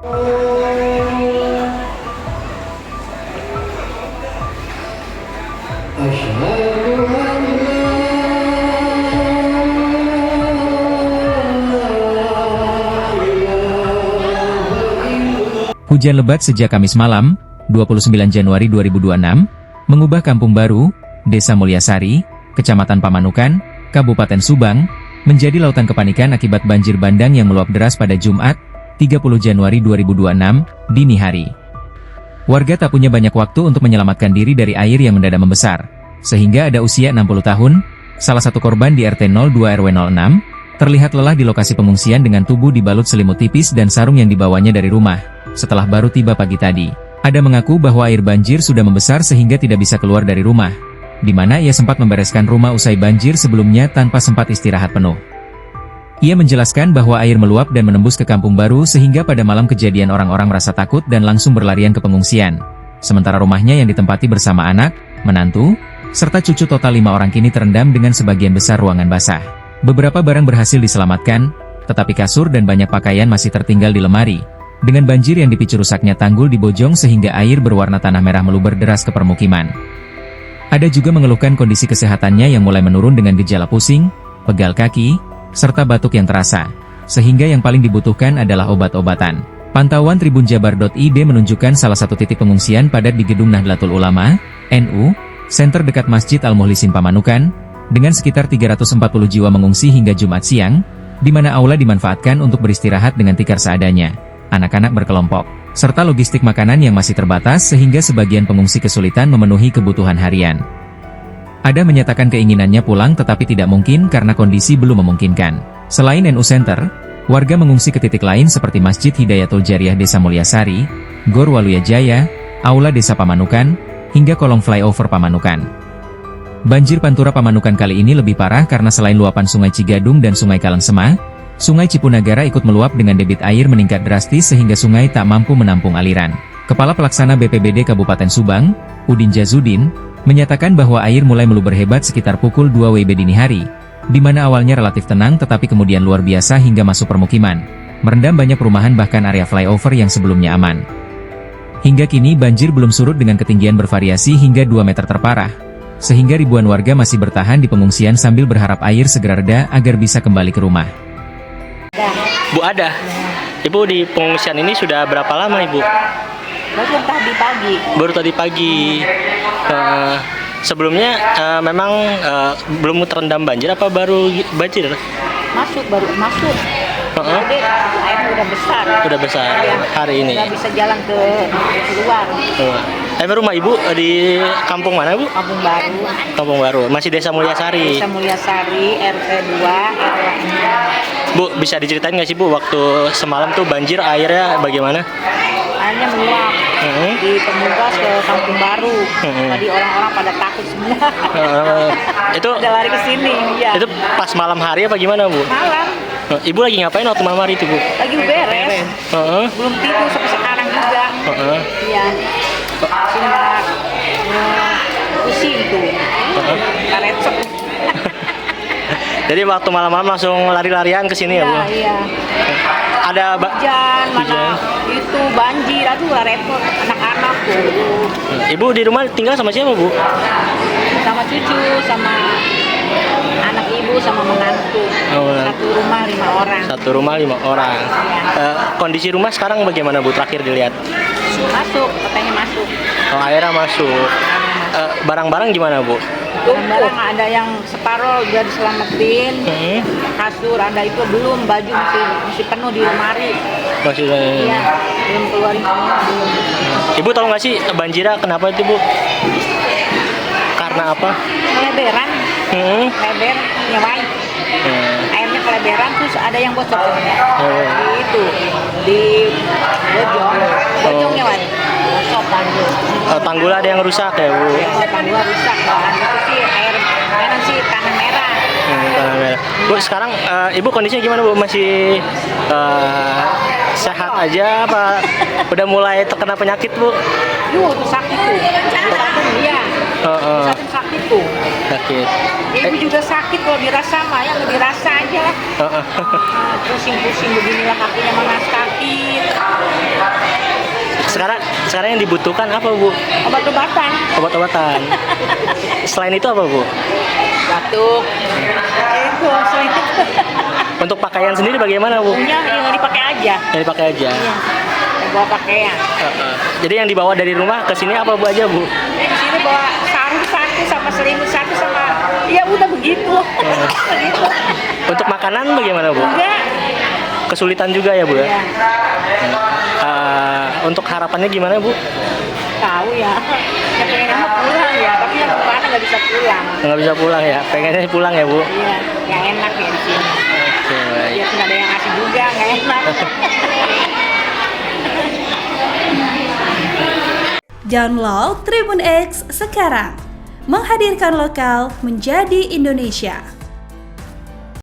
Hujan lebat sejak Kamis malam, 29 Januari 2026, mengubah Kampung Baru, Desa Mulyasari, Kecamatan Pamanukan, Kabupaten Subang, menjadi lautan kepanikan akibat banjir bandang yang meluap deras pada Jumat, 30 Januari 2026, dini hari. Warga tak punya banyak waktu untuk menyelamatkan diri dari air yang mendadak membesar, sehingga ada usia 60 tahun, salah satu korban di RT 02 RW 06, terlihat lelah di lokasi pengungsian dengan tubuh dibalut selimut tipis dan sarung yang dibawanya dari rumah, setelah baru tiba pagi tadi. Ada mengaku bahwa air banjir sudah membesar sehingga tidak bisa keluar dari rumah, di mana ia sempat membereskan rumah usai banjir sebelumnya tanpa sempat istirahat penuh. Ia menjelaskan bahwa air meluap dan menembus ke Kampung Baru sehingga pada malam kejadian orang-orang merasa takut dan langsung berlarian ke pengungsian. Sementara rumahnya yang ditempati bersama anak, menantu, serta cucu total 5 orang kini terendam dengan sebagian besar ruangan basah. Beberapa barang berhasil diselamatkan, tetapi kasur dan banyak pakaian masih tertinggal di lemari. Dengan banjir yang dipicu rusaknya tanggul di Bojong sehingga air berwarna tanah merah meluber deras ke permukiman. Ada juga mengeluhkan kondisi kesehatannya yang mulai menurun dengan gejala pusing, pegal kaki, serta batuk yang terasa, sehingga yang paling dibutuhkan adalah obat-obatan. Pantauan tribunjabar.id menunjukkan salah satu titik pengungsian padat di Gedung Nahdlatul Ulama, NU, Center dekat Masjid Al-Muhlisin Pamanukan, dengan sekitar 340 jiwa mengungsi hingga Jumat siang, di mana aula dimanfaatkan untuk beristirahat dengan tikar seadanya, anak-anak berkelompok, serta logistik makanan yang masih terbatas sehingga sebagian pengungsi kesulitan memenuhi kebutuhan harian. Ada menyatakan keinginannya pulang tetapi tidak mungkin karena kondisi belum memungkinkan. Selain NU Center, warga mengungsi ke titik lain seperti Masjid Hidayatul Jariyah Desa Mulyasari, Gor Waluya Jaya, Aula Desa Pamanukan, hingga kolong flyover Pamanukan. Banjir Pantura Pamanukan kali ini lebih parah karena selain luapan Sungai Cigadung dan Sungai Kalengsema, Sungai Cipunagara ikut meluap dengan debit air meningkat drastis sehingga sungai tak mampu menampung aliran. Kepala Pelaksana BPBD Kabupaten Subang, Udin Jazudin, menyatakan bahwa air mulai meluber hebat sekitar pukul 2 WIB dini hari, di mana awalnya relatif tenang tetapi kemudian luar biasa hingga masuk permukiman, merendam banyak perumahan bahkan area flyover yang sebelumnya aman. Hingga kini banjir belum surut dengan ketinggian bervariasi hingga 2 meter terparah, sehingga ribuan warga masih bertahan di pengungsian sambil berharap air segera reda agar bisa kembali ke rumah. Bu ada, Ibu di pengungsian ini sudah berapa lama Ibu? Baru tadi pagi. Baru tadi pagi. Sebelumnya memang belum terendam banjir apa baru banjir? Baru masuk. Jadi air udah besar. Udah besar ya, hari ini. Udah bisa jalan ke luar. Rumah Ibu di kampung mana Bu? Kampung Baru. Kampung Baru, masih Desa Mulyasari. Desa Mulyasari, RT 2, RW 6. Bu, bisa diceritain nggak sih Bu, waktu semalam tuh banjir airnya bagaimana? Airnya meluap di Pemungkas ke Kampung Baru. Tadi orang-orang pada takut semua. Itu udah lari ke sini. Ya. Itu pas malam hari apa gimana Bu? Malam. Ibu lagi ngapain waktu malam hari itu Bu? Lagi beres. Belum tidur sampai sekarang juga. Iya. Sehingga pusing tuh. Karecok. Jadi waktu malam-malam langsung lari-larian ke sini ya Bu? Iya. Ada hujan, mana itu banjir, aduh lah repot anak-anak tuh. Ibu di rumah tinggal sama siapa Bu? Sama cucu, sama anak ibu, sama menantu. Satu rumah 5 orang. Satu rumah 5 orang. Kondisi rumah sekarang bagaimana Bu? Terakhir dilihat? Masuk, katanya masuk. Oh, airnya masuk. Barang-barang gimana Bu? Barang ada yang separuh udah diselamatin, kasur ada itu belum, baju masih penuh di lemari. Masih iya, belum keluarin semua. Ibu tahu nggak sih banjirnya kenapa itu Bu? Karena apa? Keleberan, leber, nyewain. Airnya keleberan, terus ada yang bocor. Itu di Bojong nyewain. Tanggul ada yang rusak ya Bu? Tanggul rusak, itu sih air sih tanah merah. Tanah merah. Bu sekarang Ibu kondisinya gimana Bu? Masih sehat aja apa udah mulai terkena penyakit Bu? Sakit tuh. Iya. Saking sakit tuh. Sakit. Ibu juga sakit kalau dirasa mah ya, nggak dirasa aja lah. Pusing-pusing beginilah kakinya mana sakit. Sekarang yang dibutuhkan apa, Bu? Obat-obatan. Obat-obatan. Selain itu apa, Bu? Batuk. Itu selain itu. Untuk pakaian sendiri bagaimana, Bu? Punya yang dipakai aja. Yang dipakai aja. Iya. Bawa pakaian. Jadi yang dibawa dari rumah ke sini apa, Bu, aja, Bu? Di sini bawa sarung satu sama selimut satu sama ya udah begitu. Begitu. Untuk makanan bagaimana, Bu? Enggak. Kesulitan juga ya, Bu ya? Iya. Untuk harapannya gimana, Bu? Tahu ya. Ya pengennya mau pulang ya, tapi yang kemana nggak bisa pulang. Nggak bisa pulang ya? Pengennya pulang ya, Bu? Iya, nggak enak ya di sini. Oke, baik. Ya nggak ada yang ngasih juga, nggak enak. Download Tribun X sekarang, menghadirkan lokal menjadi Indonesia.